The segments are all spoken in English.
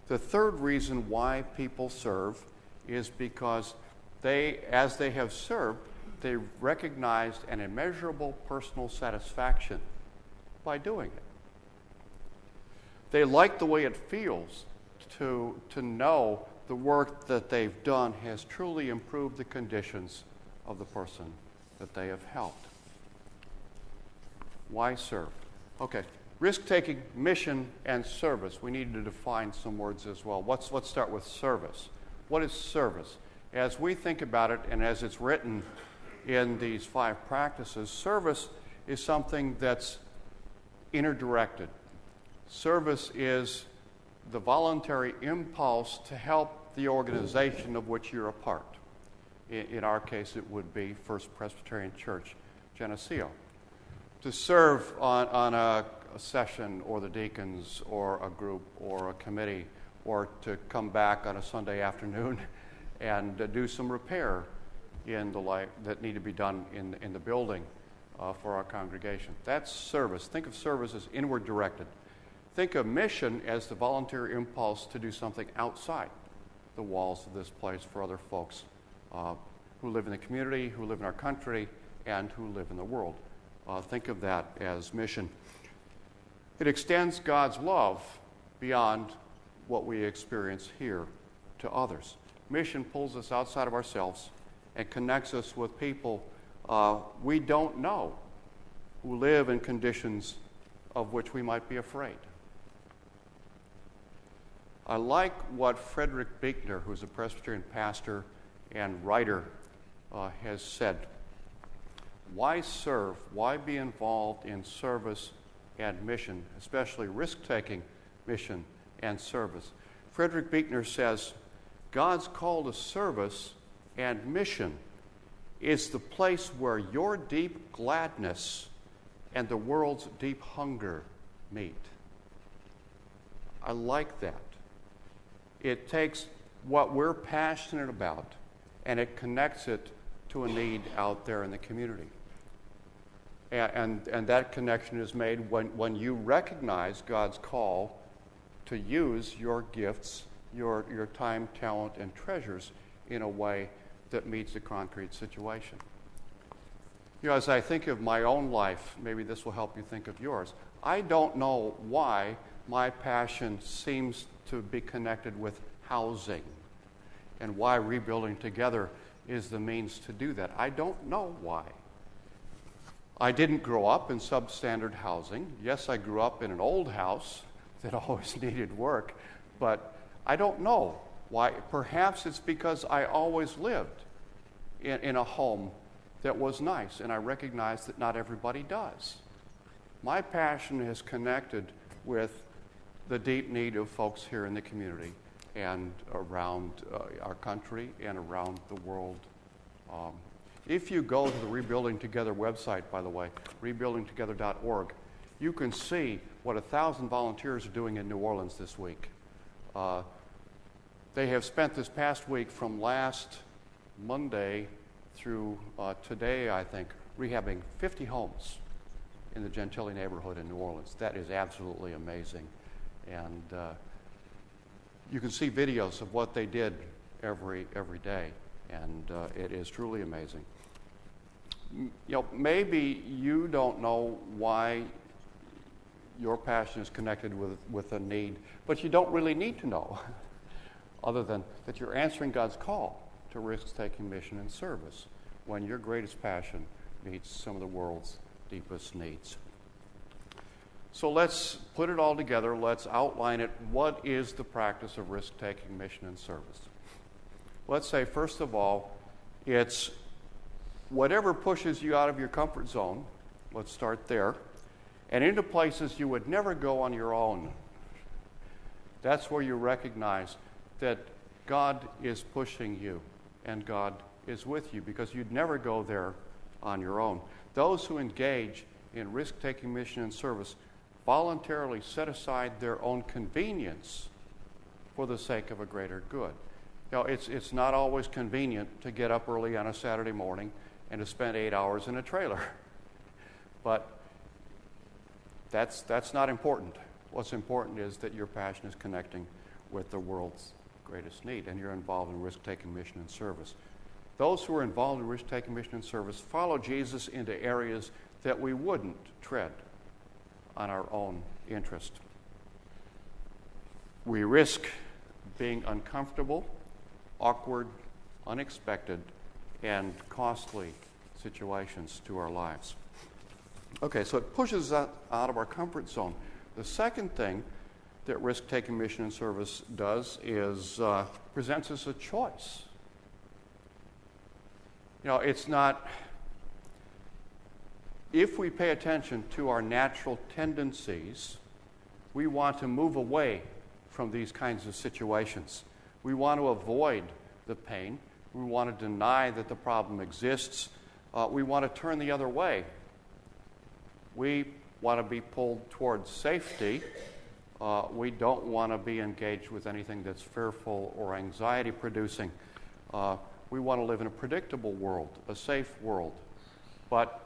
The third reason why people serve is because as they have served, they recognized an immeasurable personal satisfaction by doing it. They like the way it feels to know the work that they've done has truly improved the conditions of the person that they have helped. Why serve? Okay, risk-taking, mission, and service. We need to define some words as well. Let's start with service. What is service? As we think about it, and as it's written in these 5 practices, service is something that's inner-directed. Service is the voluntary impulse to help the organization of which you're a part. In our case, it would be First Presbyterian Church, Geneseo. To serve on a session, or the deacons, or a group, or a committee, or to come back on a Sunday afternoon and do some repair in the life that need to be done in the building for our congregation. That's service. Think of service as inward directed. Think of mission as the voluntary impulse to do something outside the walls of this place for other folks who live in the community, who live in our country, and who live in the world. Think of that as mission. It extends God's love beyond what we experience here to others. Mission pulls us outside of ourselves and connects us with people we don't know who live in conditions of which we might be afraid. I like what Frederick Buechner, who's a Presbyterian pastor and writer, has said. Why serve? Why be involved in service and mission, especially risk-taking mission and service? Frederick Buechner says, God's call to service and mission is the place where your deep gladness and the world's deep hunger meet. I like that. It takes what we're passionate about and it connects it to a need out there in the community. And that connection is made when you recognize God's call to use your gifts, your time, talent, and treasures in a way that meets a concrete situation. You know, as I think of my own life, maybe this will help you think of yours. I don't know why my passion seems to be connected with housing and why Rebuilding Together is the means to do that. I don't know why. I didn't grow up in substandard housing. Yes, I grew up in an old house that always needed work, but I don't know why. Perhaps it's because I always lived in a home that was nice, and I recognize that not everybody does. My passion is connected with the deep need of folks here in the community and around our country and around the world. If you go to the Rebuilding Together website, by the way, rebuildingtogether.org, you can see what 1,000 volunteers are doing in New Orleans this week. They have spent this past week from last Monday through today, I think, rehabbing 50 homes in the Gentilly neighborhood in New Orleans. That is absolutely amazing. And you can see videos of what they did every day, and it is truly amazing. You know, maybe you don't know why your passion is connected with a need, but you don't really need to know, other than that you're answering God's call to risk-taking mission and service when your greatest passion meets some of the world's deepest needs. So let's put it all together. Let's outline it. What is the practice of risk-taking mission and service? Let's say, first of all, it's whatever pushes you out of your comfort zone. Let's start there. And into places you would never go on your own. That's where you recognize that God is pushing you and God is with you, because you'd never go there on your own. Those who engage in risk-taking mission and service voluntarily set aside their own convenience for the sake of a greater good. You know, it's not always convenient to get up early on a Saturday morning and to spend 8 hours in a trailer. But that's not important. What's important is that your passion is connecting with the world's greatest need, and you're involved in risk-taking mission and service. Those who are involved in risk-taking mission and service follow Jesus into areas that we wouldn't tread on our own interest. We risk being uncomfortable, awkward, unexpected, and costly situations to our lives. Okay, so it pushes us out of our comfort zone. The second thing that risk-taking mission and service does is presents us a choice. You know, it's not, if we pay attention to our natural tendencies, we want to move away from these kinds of situations. We want to avoid the pain. We want to deny that the problem exists. We want to turn the other way. We want to be pulled towards safety. We don't want to be engaged with anything that's fearful or anxiety-producing. We want to live in a predictable world, a safe world. But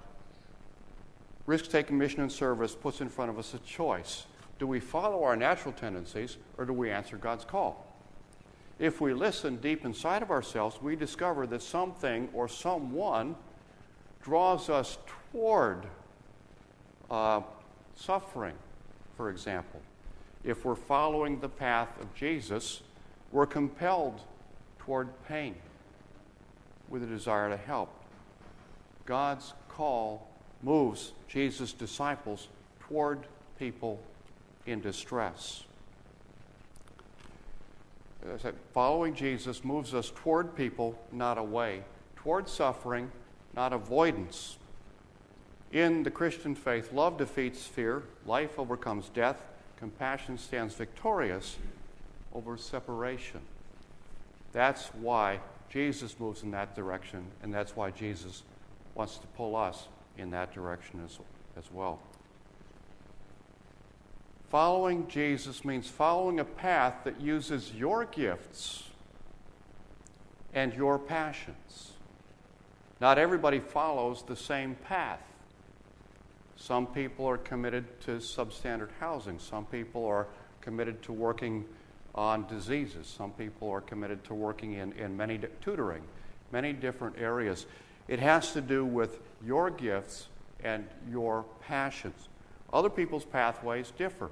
risk-taking mission and service puts in front of us a choice. Do we follow our natural tendencies, or do we answer God's call? If we listen deep inside of ourselves, we discover that something or someone draws us toward suffering, for example. If we're following the path of Jesus, we're compelled toward pain with a desire to help. God's call moves Jesus' disciples toward people in distress. As I said, following Jesus moves us toward people, not away, toward suffering, not avoidance. In the Christian faith, love defeats fear, life overcomes death, compassion stands victorious over separation. That's why Jesus moves in that direction, and that's why Jesus wants to pull us in that direction as well. Following Jesus means following a path that uses your gifts and your passions. Not everybody follows the same path. Some people are committed to substandard housing. Some people are committed to working on diseases. Some people are committed to working in tutoring, many different areas. It has to do with your gifts and your passions. Other people's pathways differ.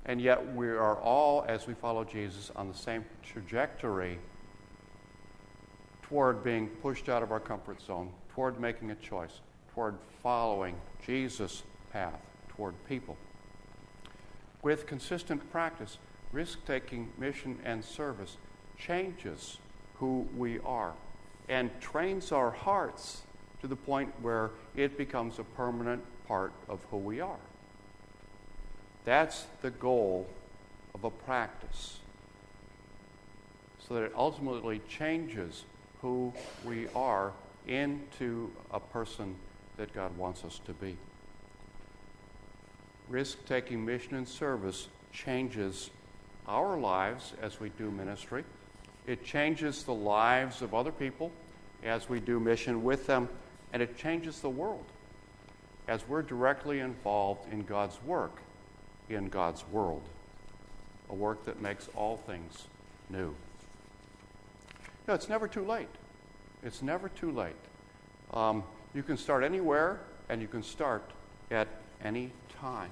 And yet we are all, as we follow Jesus, on the same trajectory toward being pushed out of our comfort zone, toward making a choice, toward following Jesus' path toward people. With consistent practice, risk-taking mission and service changes who we are and trains our hearts to the point where it becomes a permanent part of who we are. That's the goal of a practice, so that it ultimately changes who we are into a person that God wants us to be. Risk-taking mission and service changes our lives as we do ministry. It changes the lives of other people as we do mission with them, and it changes the world as we're directly involved in God's work in God's world, a work that makes all things new. No, it's never too late. It's never too late. You can start anywhere, and you can start at any time.